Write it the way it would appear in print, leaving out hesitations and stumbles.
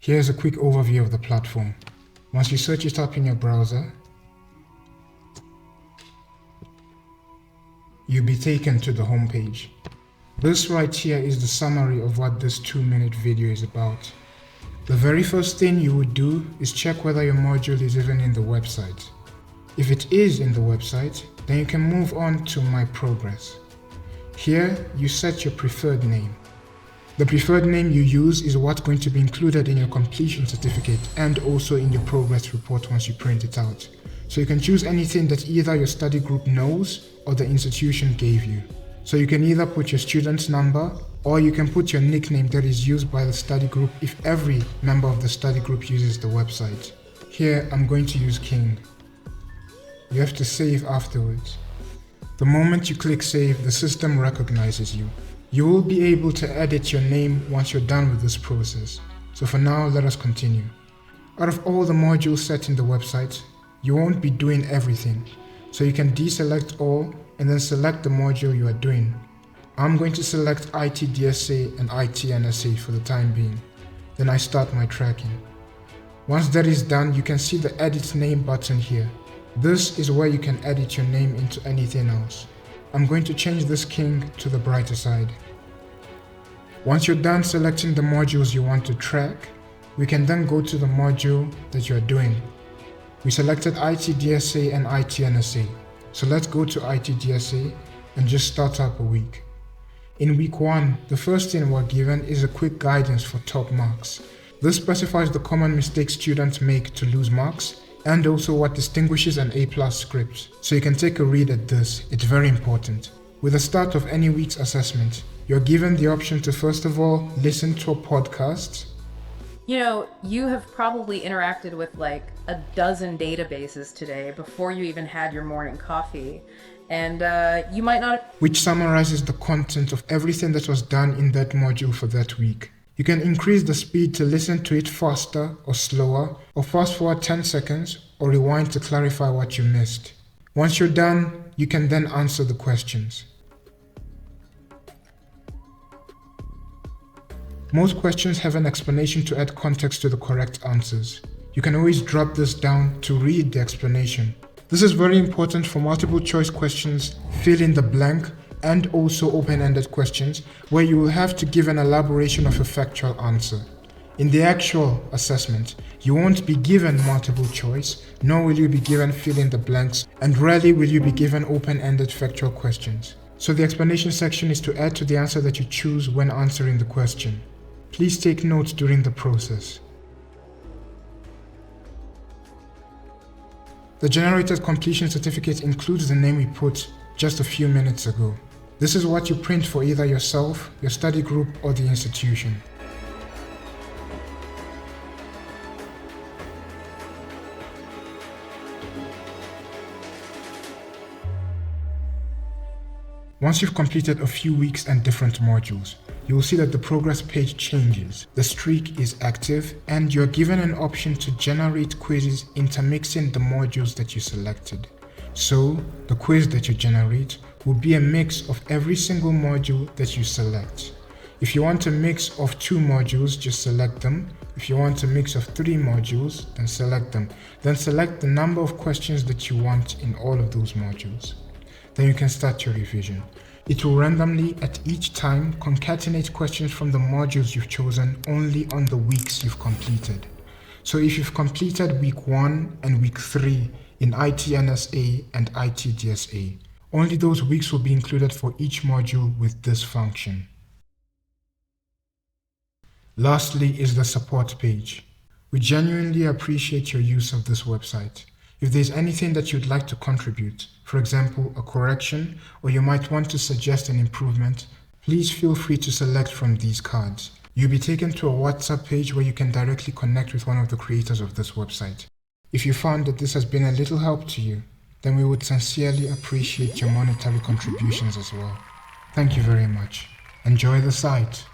Here's a quick overview of the platform. Once you search it up in your browser, you'll be taken to the home page. This right here is the summary of what this 2-minute video is about. The very first thing you would do is check whether your module is even in the website. If it is in the website, then you can move on to My Progress. Here, you set your preferred name. The preferred name you use is what's going to be included in your completion certificate and also in your progress report once you print it out. So you can choose anything that either your study group knows or the institution gave you. So you can either put your student's number or you can put your nickname that is used by the study group if every member of the study group uses the website. Here, I'm going to use King. You have to save afterwards. The moment you click save, the system recognizes you. You will be able to edit your name once you're done with this process. So for now, let us continue. Out of all the modules set in the website, you won't be doing everything. So you can deselect all and then select the module you are doing. I'm going to select IT DSA and IT NSA for the time being. Then I start my tracking. Once that is done, you can see the edit name button here. This is where you can edit your name into anything else. I'm going to change this King to the brighter side. Once you're done selecting the modules you want to track, we can then go to the module that you're doing. We selected IT DSA and IT NSA. So let's go to IT DSA and just start up a week. In week 1, the first thing we're given is a quick guidance for top marks. This specifies the common mistakes students make to lose marks and also what distinguishes an A+ script. So you can take a read at this, it's very important. With the start of any week's assessment, you're given the option to first of all listen to a podcast. You know, you have probably interacted with like a dozen databases today before you even had your morning coffee. And you might not... Which summarizes the content of everything that was done in that module for that week. You can increase the speed to listen to it faster or slower, or fast forward 10 seconds, or rewind to clarify what you missed. Once you're done, you can then answer the questions. Most questions have an explanation to add context to the correct answers. You can always drop this down to read the explanation. This is very important for multiple choice questions, fill in the blank, and also open-ended questions where you will have to give an elaboration of a factual answer. In the actual assessment, you won't be given multiple choice, nor will you be given fill in the blanks, and rarely will you be given open-ended factual questions. So the explanation section is to add to the answer that you choose when answering the question. Please take notes during the process. The generated completion certificate includes the name we put just a few minutes ago. This is what you print for either yourself, your study group, or the institution. Once you've completed a few weeks and different modules, you will see that the progress page changes. The streak is active and you're given an option to generate quizzes intermixing the modules that you selected. So, the quiz that you generate will be a mix of every single module that you select. If you want a mix of 2 modules, just select them. If you want a mix of 3 modules, then select them. Then select the number of questions that you want in all of those modules. Then you can start your revision. It will randomly, at each time, concatenate questions from the modules you've chosen only on the weeks you've completed. So if you've completed week 1 and week 3 in IT NSA and IT DSA, only those weeks will be included for each module with this function. Lastly is the support page. We genuinely appreciate your use of this website. If there's anything that you'd like to contribute, for example, a correction, or you might want to suggest an improvement, please feel free to select from these cards. You'll be taken to a WhatsApp page where you can directly connect with one of the creators of this website. If you found that this has been a little help to you, then we would sincerely appreciate your monetary contributions as well. Thank you very much. Enjoy the site.